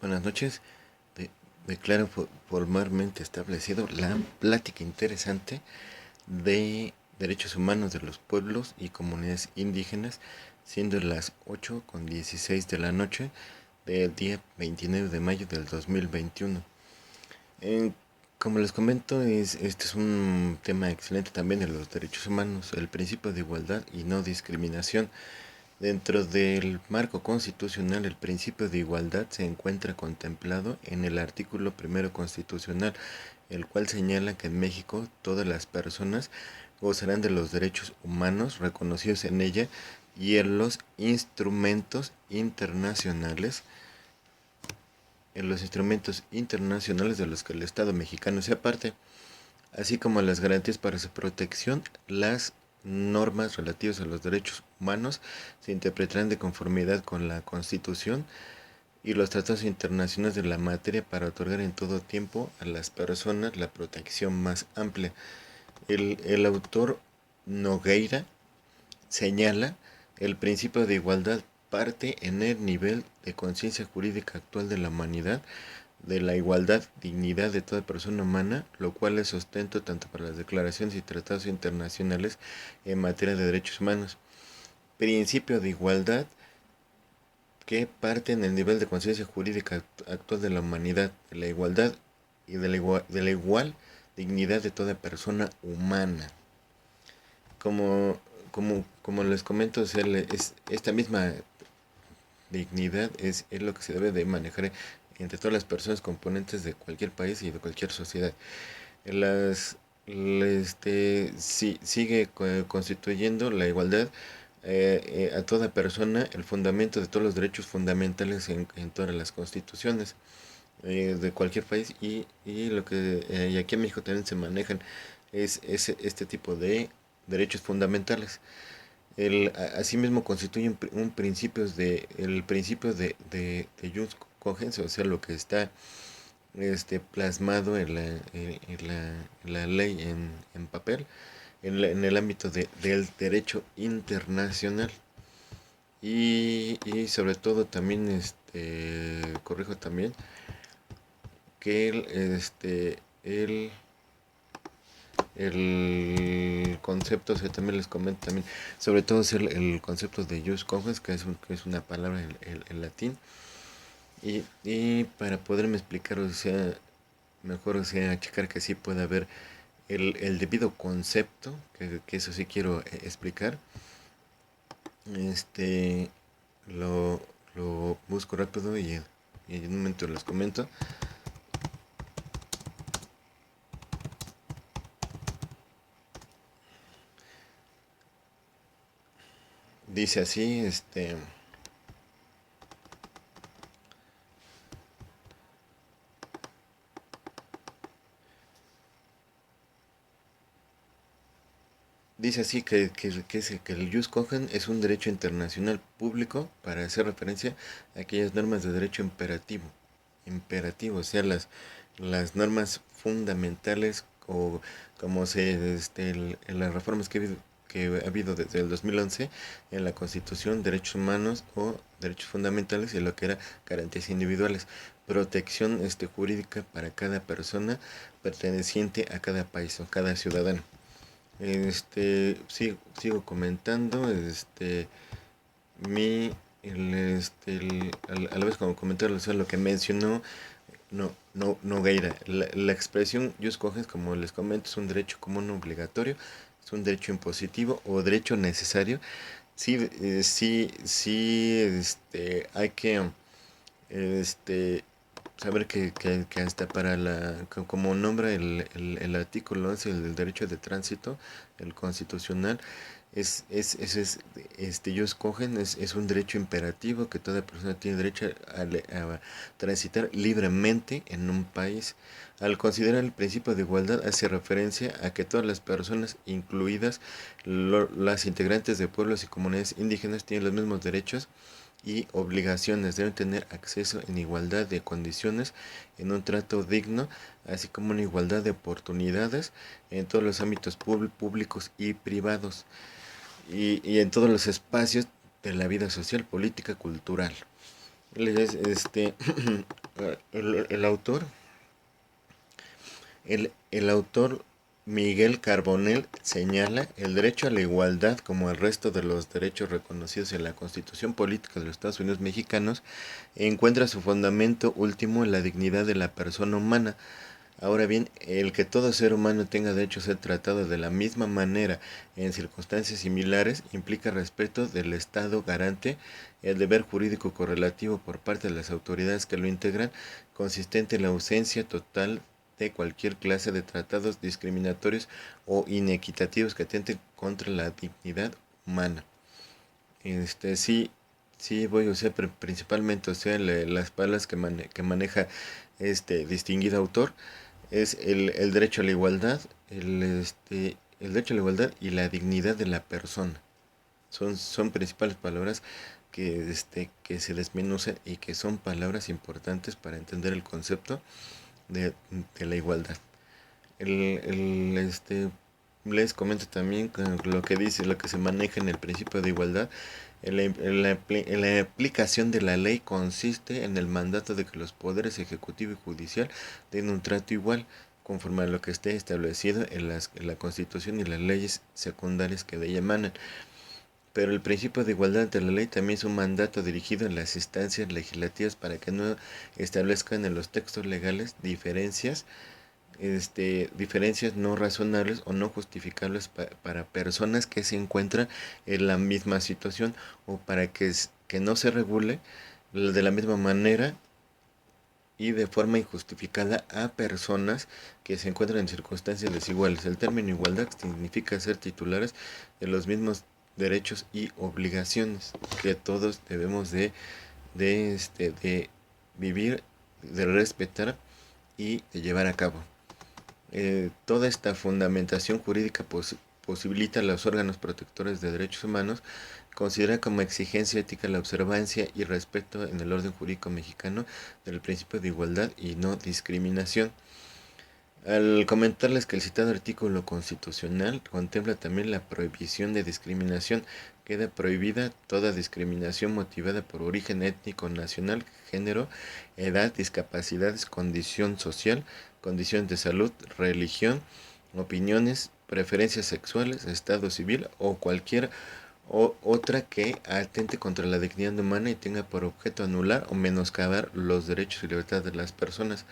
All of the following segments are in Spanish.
Buenas noches. De- Declaro formalmente establecido la plática interesante de derechos humanos de los pueblos y comunidades indígenas, siendo las 8:16 de la noche del día 29 de mayo del 2021. En- Como les comento, este es un tema excelente también de los derechos humanos, el principio de igualdad y no discriminación. Dentro del marco constitucional, el principio de igualdad se encuentra contemplado en el artículo primero constitucional, el cual señala que en México todas las personas gozarán de los derechos humanos reconocidos en ella y en los instrumentos internacionales de los que el Estado mexicano sea parte, así como las garantías para su protección. Las normas relativas a los derechos humanos se interpretarán de conformidad con la Constitución y los tratados internacionales de la materia para otorgar en todo tiempo a las personas la protección más amplia. El autor Nogueira señala el principio de igualdad parte en el nivel de conciencia jurídica actual de la humanidad, de la igualdad, dignidad de toda persona humana, lo cual es sustento tanto para las declaraciones y tratados internacionales en materia de derechos humanos. Principio de igualdad que parte en el nivel de conciencia jurídica actual de la humanidad, de la igualdad y de la igual dignidad de toda persona humana. Como, como les comento, esta misma dignidad es lo que se debe de manejar entre todas las personas componentes de cualquier país y de cualquier sociedad. Las, sigue constituyendo la igualdad a toda persona el fundamento de todos los derechos fundamentales en todas las constituciones de cualquier país y lo que y aquí en México también se manejan es este tipo de derechos fundamentales. Asimismo constituye un principio el principio de Jus Cogens, o sea, lo que está plasmado en la ley en papel, en el ámbito del derecho internacional. Y sobre todo también, corrijo también, que el concepto, o sea, también les comento también, sobre todo es el concepto de jus cogens, que es una palabra en latín, y para poderme explicar, o sea, mejor, o sea, checar que sí pueda haber el debido concepto, que eso sí quiero explicar, este, lo, lo busco rápido y en un momento les comento. Dice así, dice así que el jus cogens es un derecho internacional público para hacer referencia a aquellas normas de derecho imperativo, o sea, las normas fundamentales o como en las reformas que ha habido desde el 2011 en la Constitución, derechos humanos o derechos fundamentales y lo que era garantías individuales, protección jurídica para cada persona perteneciente a cada país o cada ciudadano. Sigo comentando, mi, a la vez como comentar, o sea, lo que mencionó Nogueira, la expresión jus cogens, como les comento, es un derecho común obligatorio, es un derecho impositivo o derecho necesario. Sí, sí, hay que, este, saber que hasta para como nombra el artículo 11 del derecho de tránsito, el constitucional, ellos cogen, es un derecho imperativo que toda persona tiene derecho a transitar libremente en un país. Al considerar el principio de igualdad, hace referencia a que todas las personas, incluidas las integrantes de pueblos y comunidades indígenas, tienen los mismos derechos y obligaciones, deben tener acceso en igualdad de condiciones, en un trato digno, así como una igualdad de oportunidades en todos los ámbitos públicos y privados y en todos los espacios de la vida social, política, cultural. el autor, el autor Miguel Carbonell señala el derecho a la igualdad como el resto de los derechos reconocidos en la Constitución Política de los Estados Unidos Mexicanos encuentra su fundamento último en la dignidad de la persona humana. Ahora bien, el que todo ser humano tenga derecho a ser tratado de la misma manera en circunstancias similares implica respeto del Estado garante, el deber jurídico correlativo por parte de las autoridades que lo integran, consistente en la ausencia total de cualquier clase de tratados discriminatorios o inequitativos que atenten contra la dignidad humana. Sí, sí voy a usar principalmente, las palabras que maneja este distinguido autor es el derecho a la igualdad, el derecho a la igualdad y la dignidad de la persona. Son principales palabras que se desmenuzan y que son palabras importantes para entender el concepto de, de la igualdad. El, el, este, Les comento también lo que dice, lo que se maneja en el principio de igualdad. En la aplicación de la ley consiste en el mandato de que los poderes ejecutivo y judicial den un trato igual, conforme a lo que esté establecido en la Constitución y las leyes secundarias que de ella emanan. Pero el principio de igualdad ante la ley también es un mandato dirigido a las instancias legislativas para que no establezcan en los textos legales diferencias no razonables o no justificables para personas que se encuentran en la misma situación, o para que no se regule de la misma manera y de forma injustificada a personas que se encuentran en circunstancias desiguales. El término igualdad significa ser titulares de los mismos derechos y obligaciones que todos debemos de vivir, de respetar y de llevar a cabo. Toda esta fundamentación jurídica posibilita a los órganos protectores de derechos humanos considerar como exigencia ética la observancia y respeto en el orden jurídico mexicano del principio de igualdad y no discriminación. Al comentarles que el citado artículo constitucional contempla también la prohibición de discriminación, queda prohibida toda discriminación motivada por origen étnico, nacional, género, edad, discapacidades, condición social, condiciones de salud, religión, opiniones, preferencias sexuales, estado civil o cualquier otra que atente contra la dignidad humana y tenga por objeto anular o menoscabar los derechos y libertades de las personas.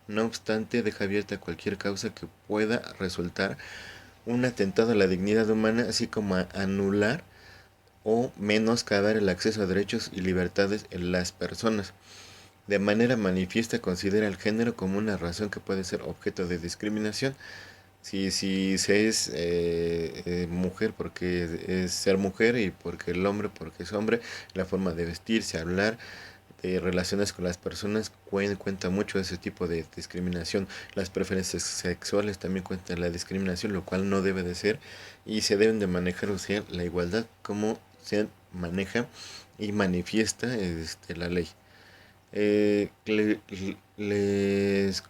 No obstante, deja abierta cualquier causa que pueda resultar un atentado a la dignidad humana, así como a anular o menoscabar el acceso a derechos y libertades en las personas. De manera manifiesta considera el género como una razón que puede ser objeto de discriminación. Si se es mujer porque es ser mujer, y porque el hombre porque es hombre, la forma de vestirse, hablar, relaciones con las personas cuenta mucho ese tipo de discriminación. Las preferencias sexuales también cuentan la discriminación, lo cual no debe de ser, y se deben de manejar, o sea, la igualdad como se maneja y manifiesta la ley. Les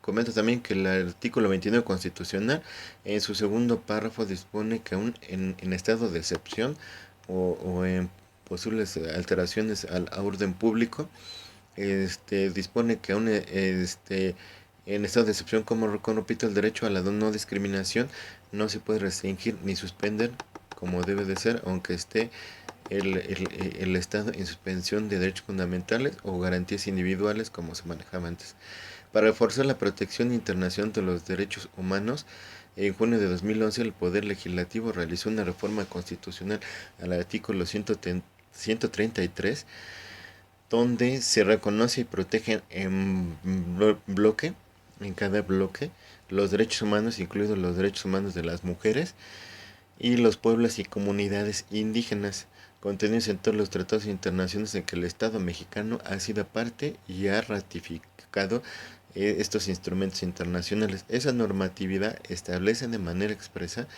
comento también que el artículo 29 constitucional en su segundo párrafo dispone que aún en estado de excepción o en posibles alteraciones al orden público, dispone que aún en estado de excepción, como repito, el derecho a la no discriminación no se puede restringir ni suspender como debe de ser, aunque esté el Estado en suspensión de derechos fundamentales o garantías individuales como se manejaba antes. Para reforzar la protección internacional de los derechos humanos, en junio de 2011 el Poder Legislativo realizó una reforma constitucional al artículo 133, donde se reconoce y protege en bloque, en cada bloque, los derechos humanos, incluidos los derechos humanos de las mujeres y los pueblos y comunidades indígenas, contenidos en todos los tratados internacionales en que el Estado mexicano ha sido parte y ha ratificado estos instrumentos internacionales. Esa normatividad establece de manera expresa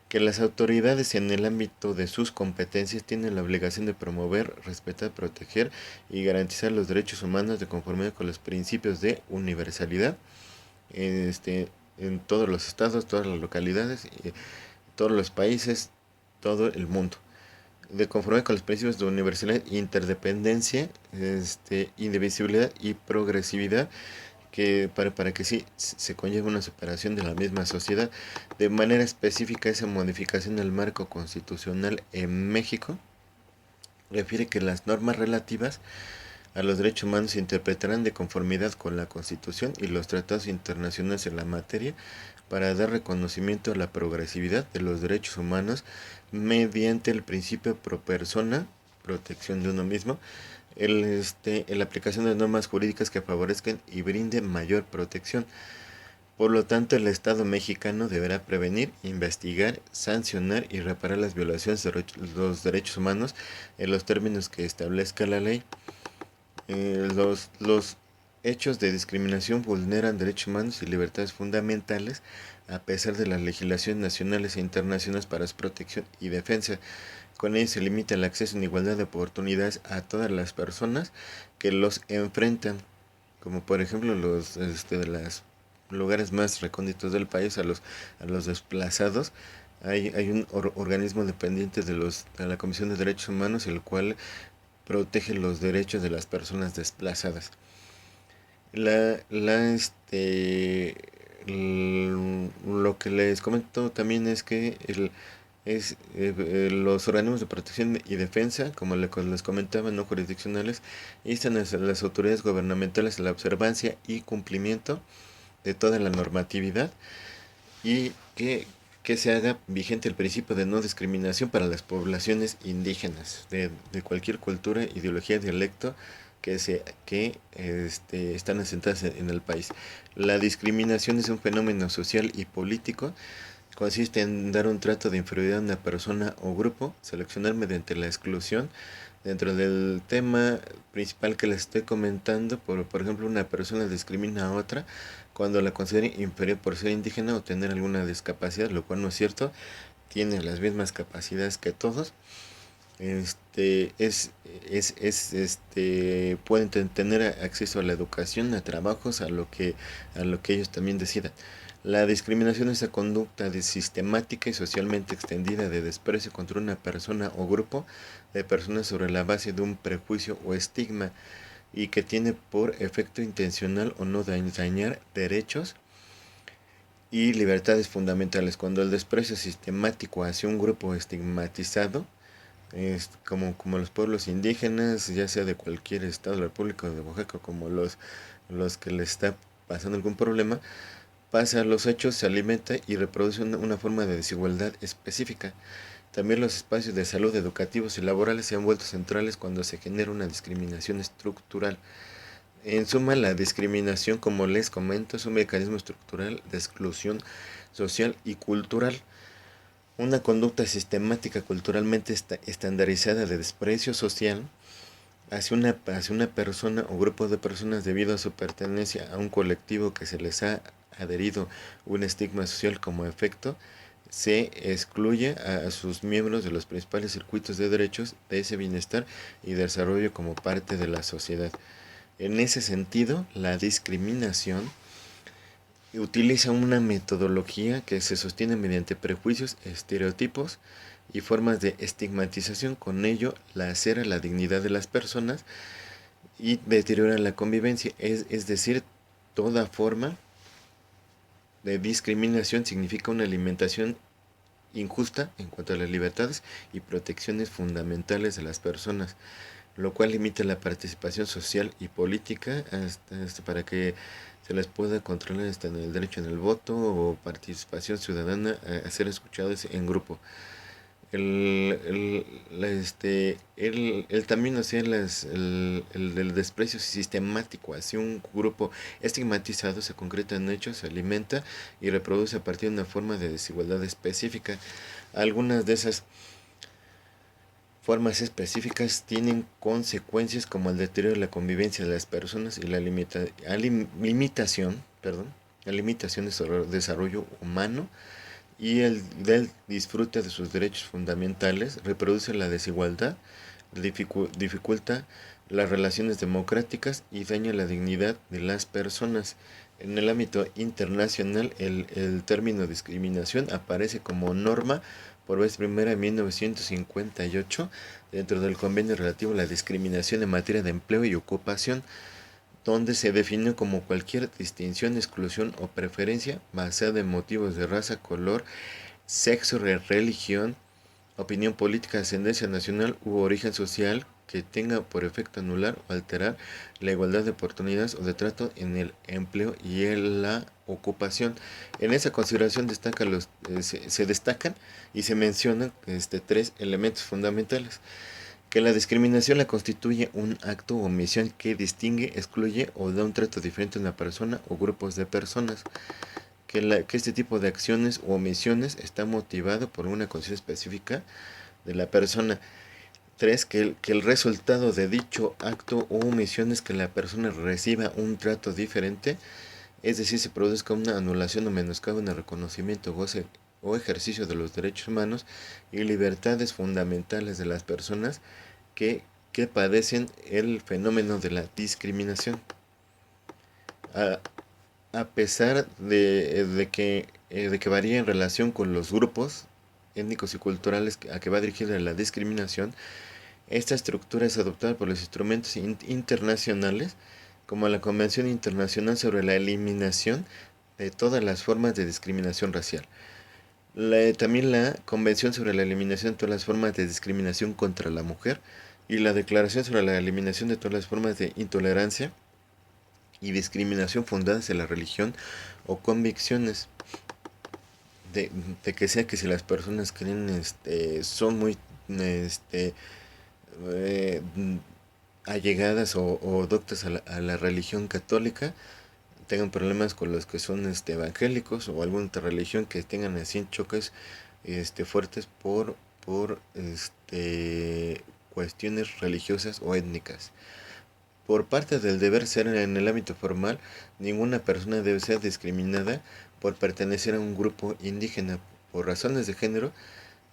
que las autoridades en el ámbito de sus competencias tienen la obligación de promover, respetar, proteger y garantizar los derechos humanos de conformidad con los principios de universalidad en todos los estados, todas las localidades, todos los países, todo el mundo. de conformidad con los principios de universalidad, interdependencia, indivisibilidad y progresividad, que para que sí se conlleve una superación de la misma sociedad. De manera específica, esa modificación del marco constitucional en México refiere que las normas relativas a los derechos humanos se interpretarán de conformidad con la Constitución y los tratados internacionales en la materia para dar reconocimiento a la progresividad de los derechos humanos mediante el principio pro persona, protección de uno mismo, la aplicación de normas jurídicas que favorezcan y brinden mayor protección. Por lo tanto, el Estado mexicano deberá prevenir, investigar, sancionar y reparar las violaciones de los derechos humanos en los términos que establezca la ley. Los hechos de discriminación vulneran derechos humanos y libertades fundamentales a pesar de las legislaciones nacionales e internacionales para su protección y defensa. Con ello se limita el acceso en igualdad de oportunidades a todas las personas que los enfrentan, como por ejemplo los de los lugares más recónditos del país, a los desplazados. Hay un organismo dependiente de la Comisión de Derechos Humanos, el cual protege los derechos de las personas desplazadas. Lo que les comento también es que los organismos de protección y defensa, como les comentaba, no jurisdiccionales, instan a las autoridades gubernamentales a la observancia y cumplimiento de toda la normatividad y que se haga vigente el principio de no discriminación para las poblaciones indígenas de cualquier cultura, ideología, dialecto que están asentadas en el país. La discriminación es un fenómeno social y político. Consiste en dar un trato de inferioridad a una persona o grupo, seleccionar mediante la exclusión. Dentro del tema principal que les estoy comentando, por ejemplo, una persona discrimina a otra cuando la considera inferior por ser indígena o tener alguna discapacidad, lo cual no es cierto, tiene las mismas capacidades que todos. Este pueden tener acceso a la educación, a trabajos, a lo que ellos también decidan. La discriminación es la conducta sistemática y socialmente extendida de desprecio contra una persona o grupo de personas sobre la base de un prejuicio o estigma y que tiene por efecto intencional o no dañar derechos y libertades fundamentales. Cuando el desprecio sistemático hacia un grupo estigmatizado, como los pueblos indígenas, ya sea de cualquier estado de la República de Oaxaca, como los que les está pasando algún problema, pasa a los hechos, se alimenta y reproduce una forma de desigualdad específica. También los espacios de salud, educativos y laborales se han vuelto centrales cuando se genera una discriminación estructural. En suma, la discriminación, como les comento, es un mecanismo estructural de exclusión social y cultural. Una conducta sistemática culturalmente estandarizada de desprecio social hacia una persona o grupo de personas debido a su pertenencia a un colectivo que se les ha adherido un estigma social como efecto, se excluye a sus miembros de los principales circuitos de derechos de ese bienestar y desarrollo como parte de la sociedad. En ese sentido, la discriminación utiliza una metodología que se sostiene mediante prejuicios, estereotipos y formas de estigmatización. Con ello, lacera la dignidad de las personas y deteriora la convivencia. Es decir, toda forma de discriminación significa una alimentación injusta en cuanto a las libertades y protecciones fundamentales de las personas, lo cual limita la participación social y política para que se les pueda controlar en el derecho en el voto o participación ciudadana a ser escuchados en grupo. También hacía el desprecio sistemático hacia un grupo estigmatizado se concreta en hechos, se alimenta y reproduce a partir de una forma de desigualdad específica. Algunas de esas formas específicas tienen consecuencias como el deterioro de la convivencia de las personas y la limitación de desarrollo humano y el del disfrute de sus derechos fundamentales, reproduce la desigualdad, dificulta las relaciones democráticas y daña la dignidad de las personas. En el ámbito internacional, el término discriminación aparece como norma por vez primera en 1958 dentro del convenio relativo a la discriminación en materia de empleo y ocupación, donde se definió como cualquier distinción, exclusión o preferencia basada en motivos de raza, color, sexo, religión, opinión política, ascendencia nacional u origen social que tenga por efecto anular o alterar la igualdad de oportunidades o de trato en el empleo y en la ocupación. En esa consideración se destacan y se mencionan tres elementos fundamentales: que la discriminación la constituye un acto o omisión que distingue, excluye o da un trato diferente a una persona o grupos de personas, que este tipo de acciones o omisiones está motivado por una condición específica de la persona. 3. Que el resultado de dicho acto o omisión es que la persona reciba un trato diferente, es decir, se produzca una anulación o menoscabo en el reconocimiento, goce o ejercicio de los derechos humanos y libertades fundamentales de las personas que, que padecen el fenómeno de la discriminación. A, a pesar de que varía en relación con los grupos étnicos y culturales a que va dirigida la discriminación, esta estructura es adoptada por los instrumentos internacionales, como la Convención Internacional sobre la Eliminación de todas las formas de discriminación racial. También la Convención sobre la Eliminación de todas las formas de discriminación contra la mujer y la Declaración sobre la Eliminación de todas las formas de intolerancia y discriminación fundadas en la religión o convicciones. De, de que sea que si las personas creen, son muy este, eh, allegadas o doctas a la religión católica, tengan problemas con los que son evangélicos o alguna otra religión, que tengan así choques fuertes por cuestiones religiosas o étnicas. Por parte del deber ser en el ámbito formal, ninguna persona debe ser discriminada por pertenecer a un grupo indígena por razones de género,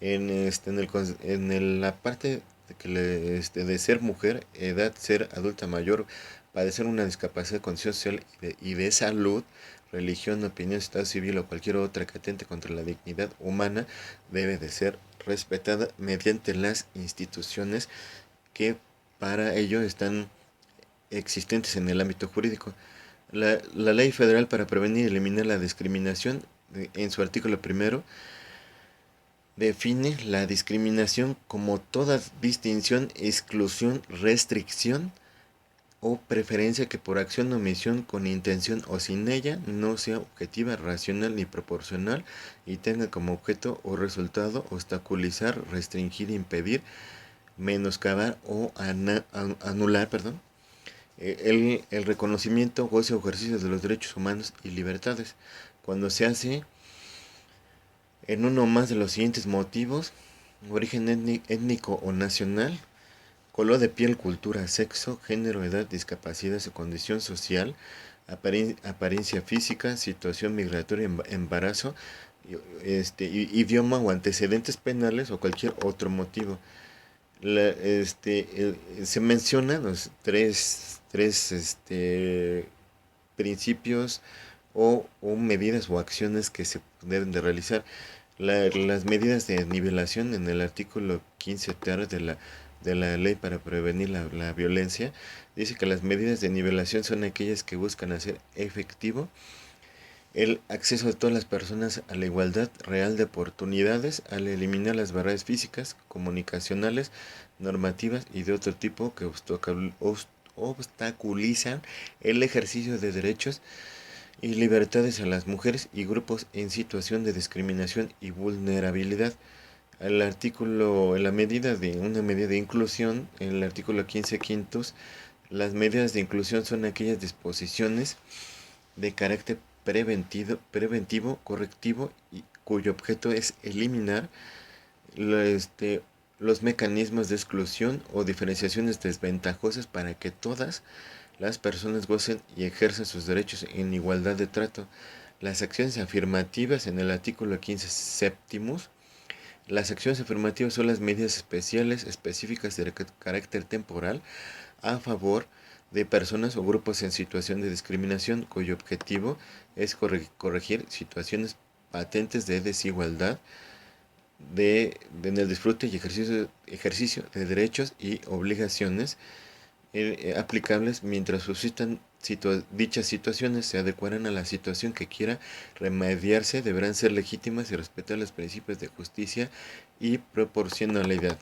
la parte de ser mujer, edad, ser adulta mayor, padecer una discapacidad, condición social y de salud, religión, opinión, estado civil o cualquier otra que atente contra la dignidad humana, debe de ser respetada mediante las instituciones que para ello están existentes en el ámbito jurídico. La Ley Federal para Prevenir y Eliminar la Discriminación, en su artículo primero, define la discriminación como toda distinción, exclusión, restricción o preferencia que por acción o omisión, con intención o sin ella, no sea objetiva, racional ni proporcional y tenga como objeto o resultado obstaculizar, restringir, impedir, menoscabar o anular, el reconocimiento, goce o ejercicio de los derechos humanos y libertades, cuando se hace en uno más de los siguientes motivos: origen étnico o nacional, color de piel, cultura, sexo, género, edad, discapacidad o condición social, apariencia física, situación migratoria, embarazo, idioma o antecedentes penales o cualquier otro motivo. Se mencionan los tres principios o medidas o acciones que se deben de realizar. Las medidas de nivelación en el artículo 15 ter de la Ley para Prevenir la Violencia dice que las medidas de nivelación son aquellas que buscan hacer efectivo el acceso de todas las personas a la igualdad real de oportunidades, al eliminar las barreras físicas, comunicacionales, normativas y de otro tipo que obstaculizan el ejercicio de derechos y libertades a las mujeres y grupos en situación de discriminación y vulnerabilidad. En una medida de inclusión, en el artículo 15 quintos, las medidas de inclusión son aquellas disposiciones de carácter preventivo, correctivo, y cuyo objeto es eliminar los mecanismos de exclusión o diferenciaciones desventajosas para que todas las personas gocen y ejerzan sus derechos en igualdad de trato. Las acciones afirmativas en el artículo 15 séptimos. Las acciones afirmativas son las medidas especiales específicas de carácter temporal a favor de personas o grupos en situación de discriminación, cuyo objetivo es corregir situaciones patentes de desigualdad en el disfrute y ejercicio de derechos y obligaciones aplicables mientras suscitan dichas situaciones se adecuarán a la situación que quiera remediarse, deberán ser legítimas y respetar los principios de justicia y proporcionalidad.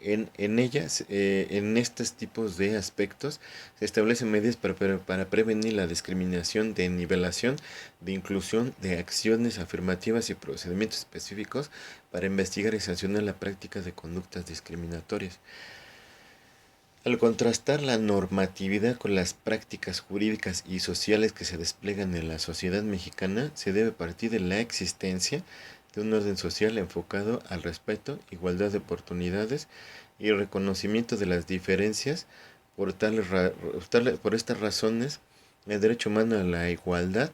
En ellas, en estos tipos de aspectos, se establecen medidas para prevenir la discriminación, de nivelación, de inclusión, de acciones afirmativas y procedimientos específicos para investigar y sancionar la práctica de conductas discriminatorias. Al contrastar la normatividad con las prácticas jurídicas y sociales que se despliegan en la sociedad mexicana, se debe partir de la existencia de un orden social enfocado al respeto, igualdad de oportunidades y reconocimiento de las diferencias. Por estas razones, el derecho humano a la igualdad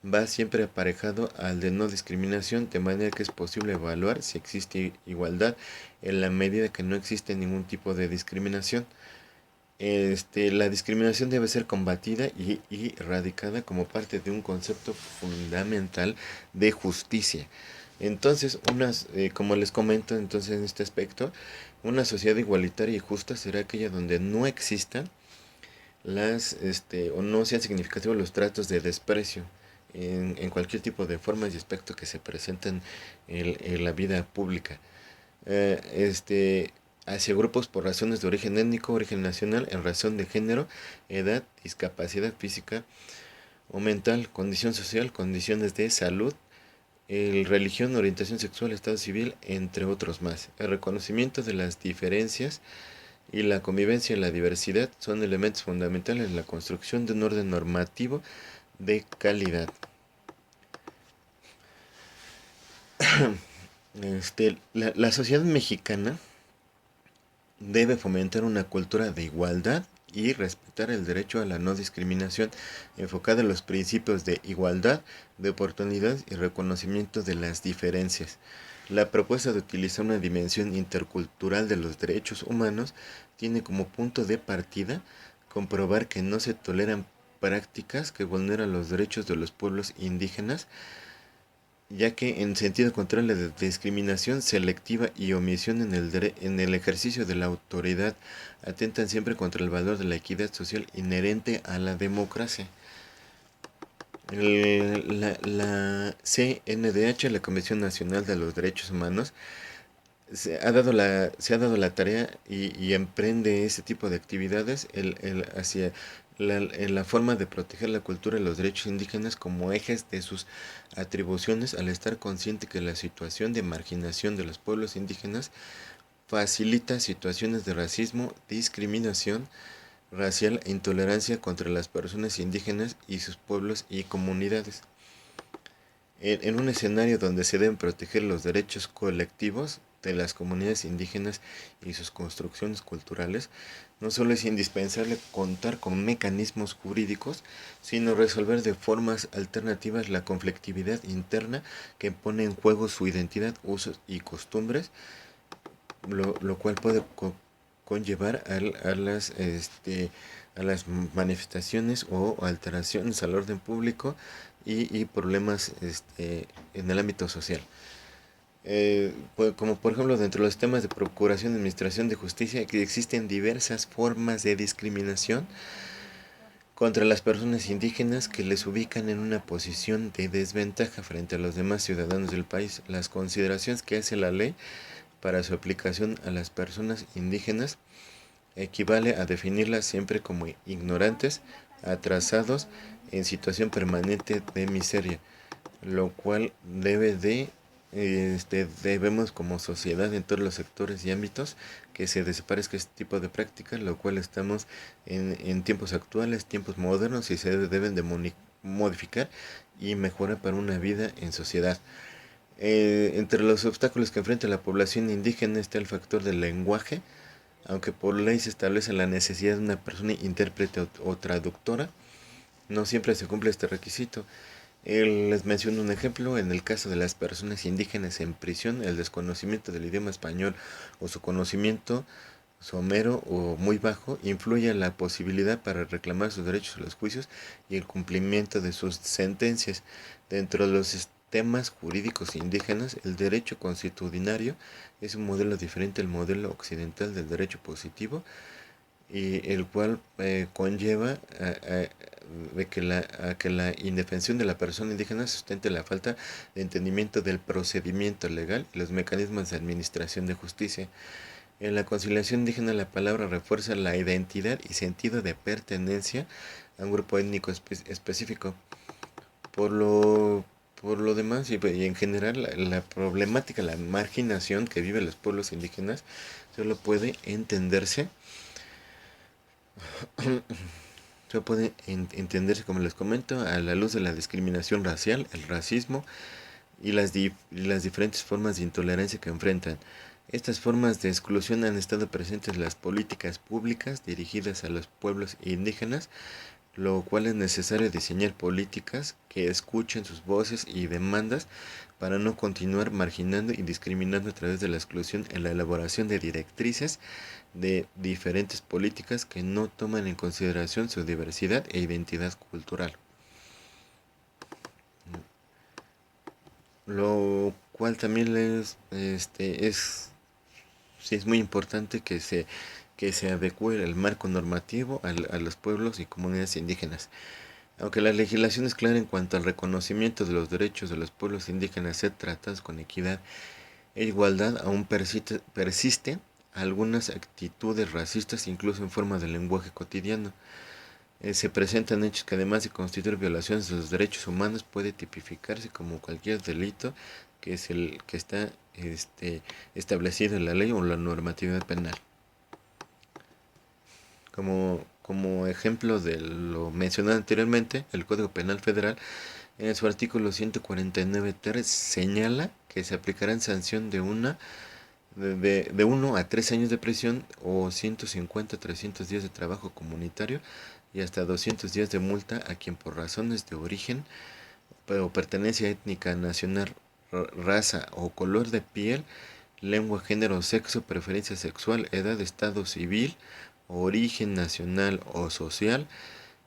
va siempre aparejado al de no discriminación, de manera que es posible evaluar si existe igualdad en la medida que no existe ningún tipo de discriminación. La discriminación debe ser combatida y erradicada como parte de un concepto fundamental de justicia. Entonces, como les comento entonces en este aspecto, una sociedad igualitaria y justa será aquella donde no existan o no sean significativos los tratos de desprecio en cualquier tipo de formas y aspecto que se presenten en la vida pública. eh, este, Hacia grupos por razones de origen étnico, origen nacional, en razón de género, edad, discapacidad física o mental, condición social, condiciones de salud, religión, orientación sexual, estado civil, entre otros más. El reconocimiento de las diferencias y la convivencia en la diversidad son elementos fundamentales en la construcción de un orden normativo de calidad. La sociedad mexicana debe fomentar una cultura de igualdad y respetar el derecho a la no discriminación, enfocada en los principios de igualdad, de oportunidad y reconocimiento de las diferencias. La propuesta de utilizar una dimensión intercultural de los derechos humanos tiene como punto de partida comprobar que no se toleran prácticas que vulneran los derechos de los pueblos indígenas, ya que en sentido contrario la discriminación selectiva y omisión en el ejercicio de la autoridad atentan siempre contra el valor de la equidad social inherente a la democracia. La CNDH, la Comisión Nacional de los Derechos Humanos, se ha dado la tarea y emprende ese tipo de actividades hacia en la forma de proteger la cultura y los derechos indígenas como ejes de sus atribuciones, al estar consciente que la situación de marginación de los pueblos indígenas facilita situaciones de racismo, discriminación racial e intolerancia contra las personas indígenas y sus pueblos y comunidades. En un escenario donde se deben proteger los derechos colectivos de las comunidades indígenas y sus construcciones culturales, no solo es indispensable contar con mecanismos jurídicos, sino resolver de formas alternativas la conflictividad interna que pone en juego su identidad, usos y costumbres, lo cual puede conllevar a las manifestaciones o alteraciones al orden público y problemas en el ámbito social. Como por ejemplo dentro de los temas de procuración y administración de justicia, que existen diversas formas de discriminación contra las personas indígenas que les ubican en una posición de desventaja frente a los demás ciudadanos del país. Las consideraciones que hace la ley para su aplicación a las personas indígenas equivale a definirlas siempre como ignorantes, atrasados, en situación permanente de miseria, lo cual debemos como sociedad en todos los sectores y ámbitos que se desaparezca este tipo de prácticas, lo cual estamos en tiempos actuales, tiempos modernos y se deben de modificar y mejorar para una vida en sociedad. Entre los obstáculos que enfrenta la población indígena está el factor del lenguaje, aunque por ley se establece la necesidad de una persona intérprete o traductora, no siempre se cumple este requisito. Les menciono un ejemplo: en el caso de las personas indígenas en prisión, el desconocimiento del idioma español o su conocimiento somero o muy bajo influye en la posibilidad para reclamar sus derechos a los juicios y el cumplimiento de sus sentencias. Dentro de los temas jurídicos indígenas, el derecho consuetudinario es un modelo diferente al modelo occidental del derecho positivo, y el cual conlleva a que la indefensión de la persona indígena sustente la falta de entendimiento del procedimiento legal y los mecanismos de administración de justicia. En la conciliación indígena la palabra refuerza la identidad y sentido de pertenencia a un grupo étnico específico. Por lo, por lo demás y en general la problemática, la marginación que viven los pueblos indígenas solo puede entenderse entenderse, como les comento, a la luz de la discriminación racial, el racismo y las diferentes formas de intolerancia que enfrentan. Estas formas de exclusión han estado presentes en las políticas públicas dirigidas a los pueblos indígenas, lo cual es necesario diseñar políticas que escuchen sus voces y demandas para no continuar marginando y discriminando a través de la exclusión en la elaboración de directrices de diferentes políticas que no toman en consideración su diversidad e identidad cultural. Lo cual también sí es muy importante que se adecue el marco normativo a los pueblos y comunidades indígenas. Aunque la legislación es clara en cuanto al reconocimiento de los derechos de los pueblos indígenas ser tratados con equidad e igualdad, aún persisten algunas actitudes racistas, incluso en forma de lenguaje cotidiano. Se presentan hechos que, además de constituir violaciones de los derechos humanos, puede tipificarse como cualquier delito que es el que está establecido en la ley o la normatividad penal. Como ejemplo de lo mencionado anteriormente, el Código Penal Federal, en su artículo 149 ter señala que se aplicarán sanción de 1 a 3 años de prisión o 150 a 300 días de trabajo comunitario y hasta 200 días de multa a quien por razones de origen o pertenencia étnica, nacional, raza o color de piel, lengua, género, sexo, preferencia sexual, edad, estado civil, origen nacional o social,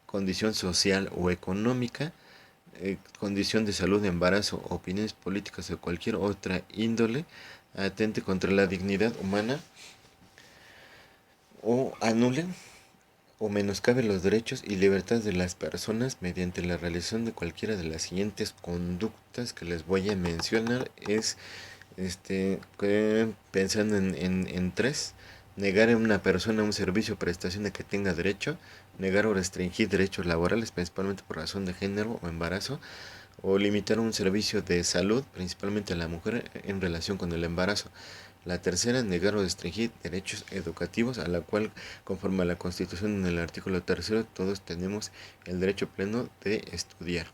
condición social o económica, condición de salud, embarazo, opiniones políticas o cualquier otra índole, atente contra la dignidad humana o anule o menoscabe los derechos y libertades de las personas mediante la realización de cualquiera de las siguientes conductas que les voy a mencionar. Es pensando en tres: negar a una persona un servicio o prestación de que tenga derecho, negar o restringir derechos laborales, principalmente por razón de género o embarazo, o limitar un servicio de salud, principalmente a la mujer, en relación con el embarazo. La tercera, negar o restringir derechos educativos, a la cual, conforme a la Constitución en el artículo tercero, todos tenemos el derecho pleno de estudiar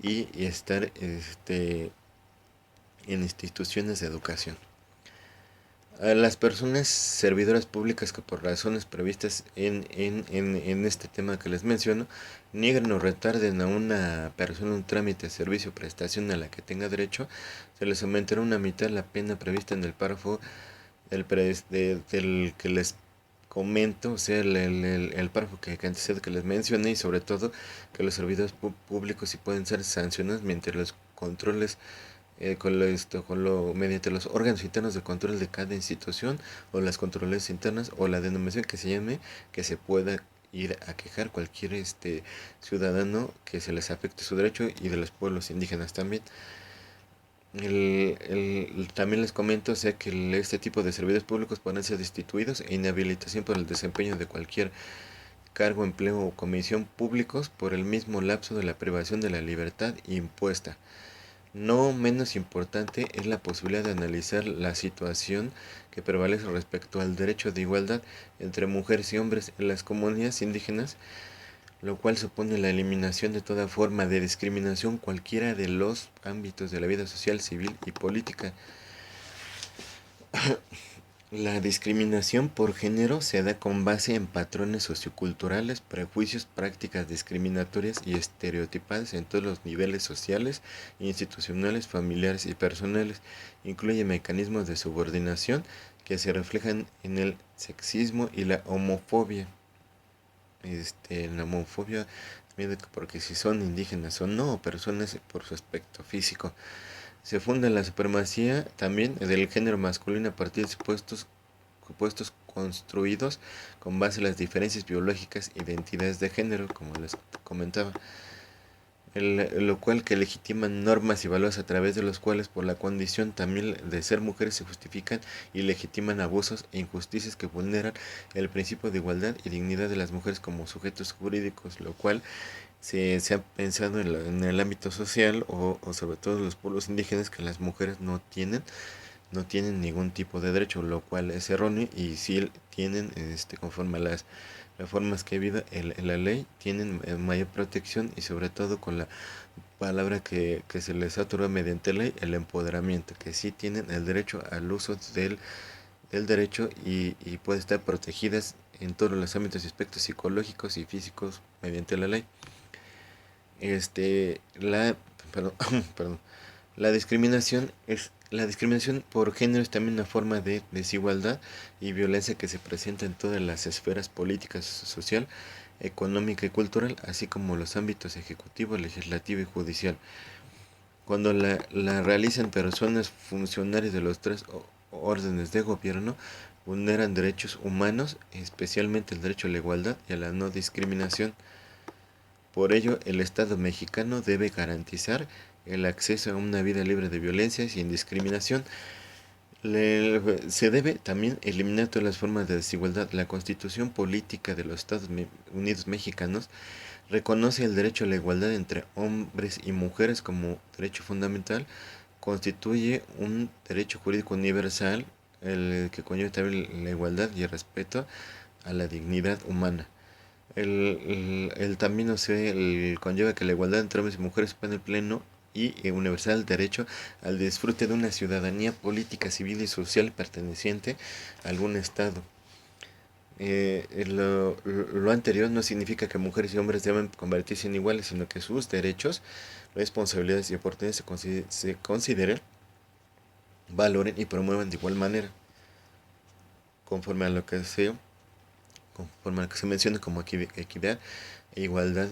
y estar en instituciones de educación. A las personas servidoras públicas que por razones previstas en este tema que les menciono, nieguen o retarden a una persona un trámite, servicio o prestación a la que tenga derecho, se les aumentará una mitad la pena prevista en el párrafo del que les comento, o sea, el párrafo que antecede que les mencioné, y sobre todo que los servidores públicos sí pueden ser sancionados mediante los controles mediante los órganos internos de control de cada institución o las controles internas o la denominación que se llame, que se pueda ir a quejar cualquier ciudadano que se les afecte su derecho, y de los pueblos indígenas también. También les comento, o sea, que este tipo de servidores públicos pueden ser destituidos e inhabilitación por el desempeño de cualquier cargo, empleo o comisión públicos por el mismo lapso de la privación de la libertad impuesta. No menos importante es la posibilidad de analizar la situación que prevalece respecto al derecho de igualdad entre mujeres y hombres en las comunidades indígenas, lo cual supone la eliminación de toda forma de discriminación cualquiera de los ámbitos de la vida social, civil y política. La discriminación por género se da con base en patrones socioculturales, prejuicios, prácticas discriminatorias y estereotipadas en todos los niveles sociales, institucionales, familiares y personales. Incluye mecanismos de subordinación que se reflejan en el sexismo y la homofobia. La homofobia porque si son indígenas o no, o personas por su aspecto físico. Se funda la supremacía también del género masculino a partir de supuestos construidos con base en las diferencias biológicas e identidades de género, como les comentaba, lo cual que legitiman normas y valores a través de los cuales por la condición también de ser mujeres se justifican y legitiman abusos e injusticias que vulneran el principio de igualdad y dignidad de las mujeres como sujetos jurídicos, lo cual se ha pensado en el ámbito social o sobre todo en los pueblos indígenas que las mujeres no tienen ningún tipo de derecho, lo cual es erróneo y sí tienen, conforme a las reformas que ha habido en la ley, tienen mayor protección y sobre todo con la palabra que se les otorga mediante ley, el empoderamiento, que sí tienen el derecho al uso del derecho y puede estar protegidas en todos los ámbitos y aspectos psicológicos y físicos mediante la ley. La, perdón, perdón, la discriminación por género es también una forma de desigualdad y violencia que se presenta en todas las esferas políticas, social, económica y cultural, así como los ámbitos ejecutivo, legislativo y judicial. Cuando la realizan personas funcionarios de los tres órdenes de gobierno, vulneran derechos humanos, especialmente el derecho a la igualdad y a la no discriminación. Por ello, el Estado mexicano debe garantizar el acceso a una vida libre de violencia y sin discriminación. Se debe también eliminar todas las formas de desigualdad. La Constitución Política de los Estados Unidos Mexicanos reconoce el derecho a la igualdad entre hombres y mujeres como derecho fundamental. Constituye un derecho jurídico universal, el que conlleva también la igualdad y el respeto a la dignidad humana. También no sé, conlleva que la igualdad entre hombres y mujeres pueda en el pleno y universal derecho al disfrute de una ciudadanía política, civil y social perteneciente a algún Estado. Lo anterior no significa que mujeres y hombres deben convertirse en iguales, sino que sus derechos, responsabilidades y oportunidades se consideren, valoren y promuevan de igual manera, conforme a lo que se, conforme a lo que se menciona como equidad e igualdad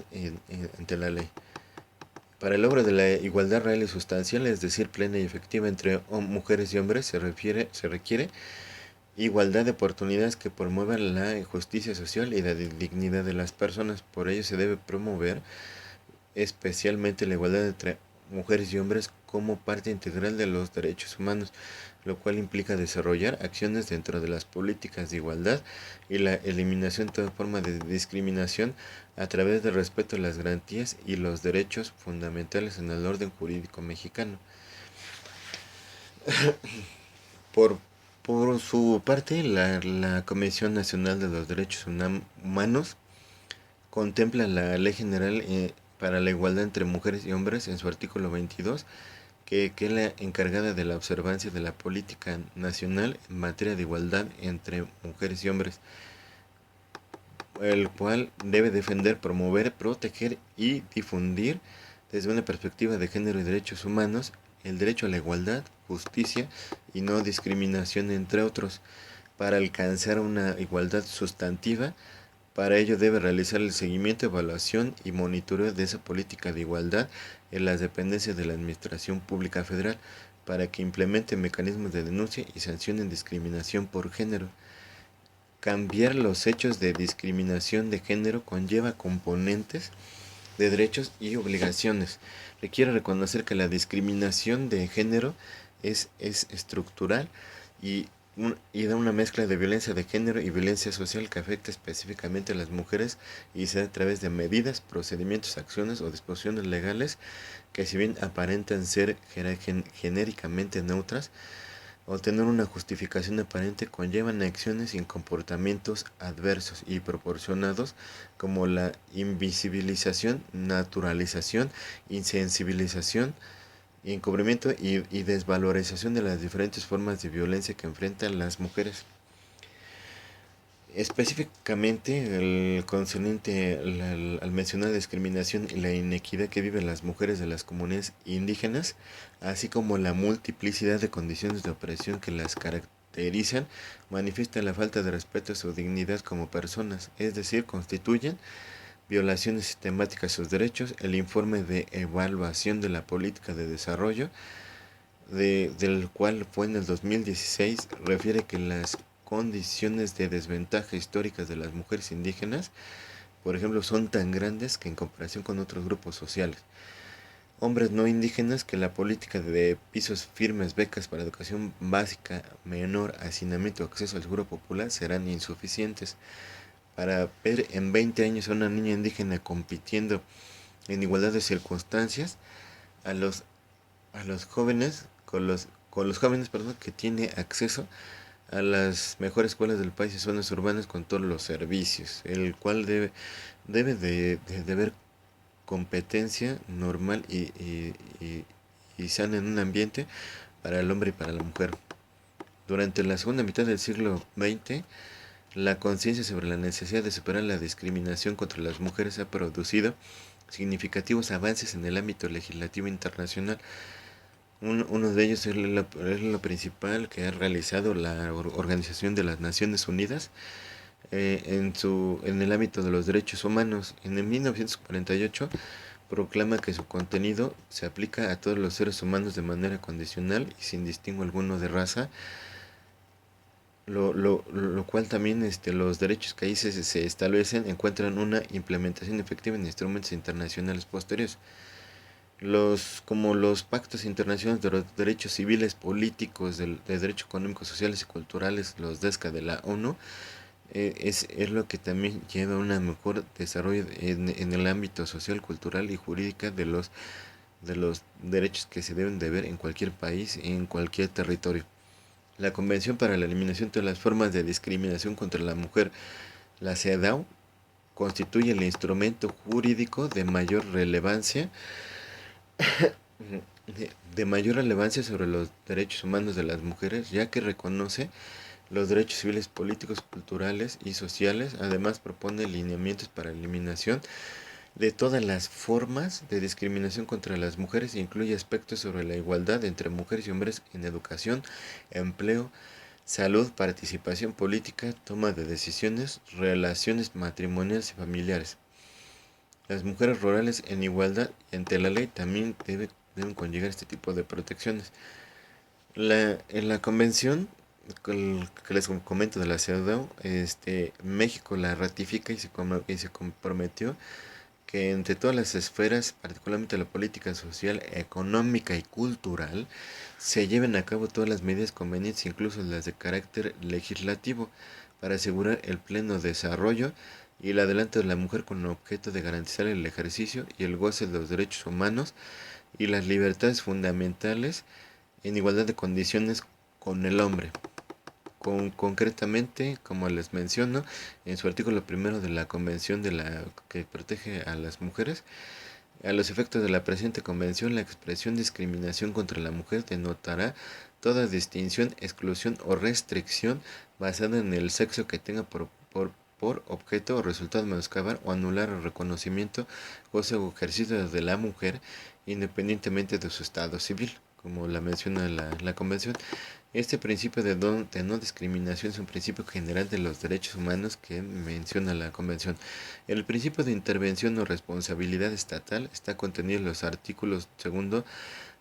ante la ley. Para el logro de la igualdad real y sustancial, es decir, plena y efectiva entre mujeres y hombres, se requiere igualdad de oportunidades que promuevan la justicia social y la dignidad de las personas. Por ello se debe promover especialmente la igualdad entre mujeres y hombres como parte integral de los derechos humanos, lo cual implica desarrollar acciones dentro de las políticas de igualdad y la eliminación de toda forma de discriminación a través del respeto a las garantías y los derechos fundamentales en el orden jurídico mexicano. Por, por su parte, la Comisión Nacional de los Derechos Humanos contempla la Ley General para la Igualdad entre Mujeres y Hombres en su artículo 22, que es la encargada de la observancia de la política nacional en materia de igualdad entre mujeres y hombres, el cual debe defender, promover, proteger y difundir desde una perspectiva de género y derechos humanos el derecho a la igualdad, justicia y no discriminación, entre otros, para alcanzar una igualdad sustantiva. Para ello debe realizar el seguimiento, evaluación y monitoreo de esa política de igualdad en las dependencias de la Administración Pública Federal para que implemente mecanismos de denuncia y sancionen discriminación por género. Cambiar los hechos de discriminación de género conlleva componentes de derechos y obligaciones. Requiere reconocer que la discriminación de género es estructural y, y da una mezcla de violencia de género y violencia social que afecta específicamente a las mujeres y se da a través de medidas, procedimientos, acciones o disposiciones legales que, si bien aparentan ser genéricamente neutras o tener una justificación aparente, conllevan acciones y comportamientos adversos y proporcionados como la invisibilización, naturalización, insensibilización, encubrimiento y desvalorización de las diferentes formas de violencia que enfrentan las mujeres. Específicamente, el concerniente al mencionar la discriminación y la inequidad que viven las mujeres de las comunidades indígenas, así como la multiplicidad de condiciones de opresión que las caracterizan, manifiesta la falta de respeto a su dignidad como personas, es decir, constituyen violaciones sistemáticas a sus derechos, el informe de evaluación de la política de desarrollo, del cual fue en el 2016, refiere que las condiciones de desventaja históricas de las mujeres indígenas, por ejemplo, son tan grandes que en comparación con otros grupos sociales, hombres no indígenas, que la política de pisos firmes, becas para educación básica, menor, hacinamiento, acceso al seguro popular serán insuficientes. Para ver en 20 años a una niña indígena compitiendo en igualdad de circunstancias a los, a los jóvenes, con los jóvenes, perdón, que tiene acceso a las mejores escuelas del país y zonas urbanas con todos los servicios, el cual debe de haber competencia normal y sana en un ambiente para el hombre y para la mujer. Durante la segunda mitad del siglo XX, la conciencia sobre la necesidad de superar la discriminación contra las mujeres ha producido significativos avances en el ámbito legislativo internacional. Uno de ellos es lo principal que ha realizado la Organización de las Naciones Unidas en el ámbito de los derechos humanos. En el 1948 proclama que su contenido se aplica a todos los seres humanos de manera condicional y sin distingo alguno de raza, lo cual también los derechos que ahí se establecen encuentran una implementación efectiva en instrumentos internacionales posteriores, como los pactos internacionales de los derechos civiles, políticos, de derechos económicos, sociales y culturales, los DESCA de la ONU. Es lo que también lleva a un mejor desarrollo en el ámbito social, cultural y jurídica de los derechos que se deben de ver en cualquier país, en cualquier territorio. La Convención para la Eliminación de las Formas de Discriminación contra la Mujer, la CEDAW, constituye el instrumento jurídico de mayor relevancia sobre los derechos humanos de las mujeres, ya que reconoce los derechos civiles, políticos, culturales y sociales. Además, propone lineamientos para la eliminación de todas las formas de discriminación contra las mujeres e incluye aspectos sobre la igualdad entre mujeres y hombres en educación, empleo, salud, participación política, toma de decisiones, relaciones matrimoniales y familiares. Las mujeres rurales en igualdad ante la ley también deben conllevar este tipo de protecciones. En la convención que les comento de la CEDAW, México la ratifica y se comprometió que entre todas las esferas, particularmente la política social, económica y cultural, se lleven a cabo todas las medidas convenientes, incluso las de carácter legislativo, para asegurar el pleno desarrollo y el adelanto de la mujer con el objeto de garantizar el ejercicio y el goce de los derechos humanos y las libertades fundamentales en igualdad de condiciones con el hombre. Concretamente, como les menciono, en su artículo primero de la Convención que protege a las mujeres, a los efectos de la presente convención, la expresión discriminación contra la mujer denotará toda distinción, exclusión o restricción basada en el sexo que tenga por objeto o resultado menoscabar o anular el reconocimiento, goce o ejercicio de la mujer, independientemente de su estado civil, como la menciona la convención. Este principio de no discriminación es un principio general de los derechos humanos que menciona la Convención. El principio de intervención o responsabilidad estatal está contenido en los artículos 2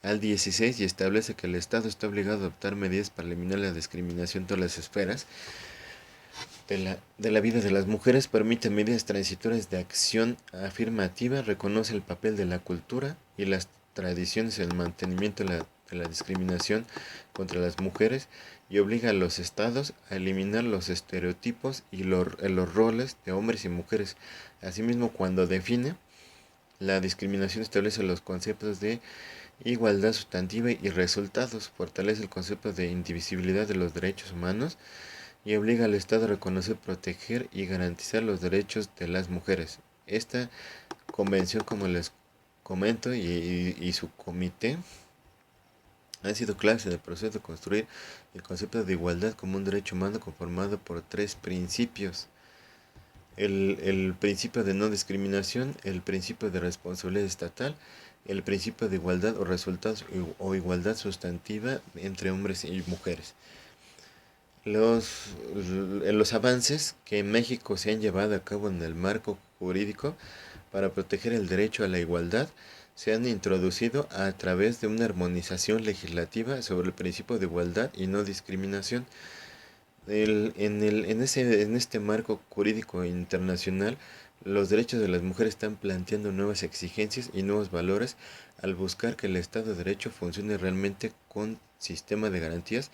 al 16 y establece que el Estado está obligado a adoptar medidas para eliminar la discriminación en todas las esferas de la vida de las mujeres, permite medidas transitorias de acción afirmativa, reconoce el papel de la cultura y las tradiciones en el mantenimiento de la discriminación contra las mujeres y obliga a los estados a eliminar los estereotipos y los roles de hombres y mujeres. Asimismo, cuando define la discriminación, establece los conceptos de igualdad sustantiva y resultados, fortalece el concepto de indivisibilidad de los derechos humanos y obliga al Estado a reconocer, proteger y garantizar los derechos de las mujeres. Esta convención, como les comento, y su comité han sido claves en el proceso de construir el concepto de igualdad como un derecho humano conformado por tres principios. El principio de no discriminación, el principio de responsabilidad estatal, el principio de igualdad o resultados o igualdad sustantiva entre hombres y mujeres. Los avances que en México se han llevado a cabo en el marco jurídico para proteger el derecho a la igualdad se han introducido a través de una armonización legislativa sobre el principio de igualdad y no discriminación. En este marco jurídico internacional, los derechos de las mujeres están planteando nuevas exigencias y nuevos valores al buscar que el Estado de Derecho funcione realmente con sistema de garantías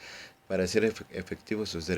para hacer efectivos sus derechos.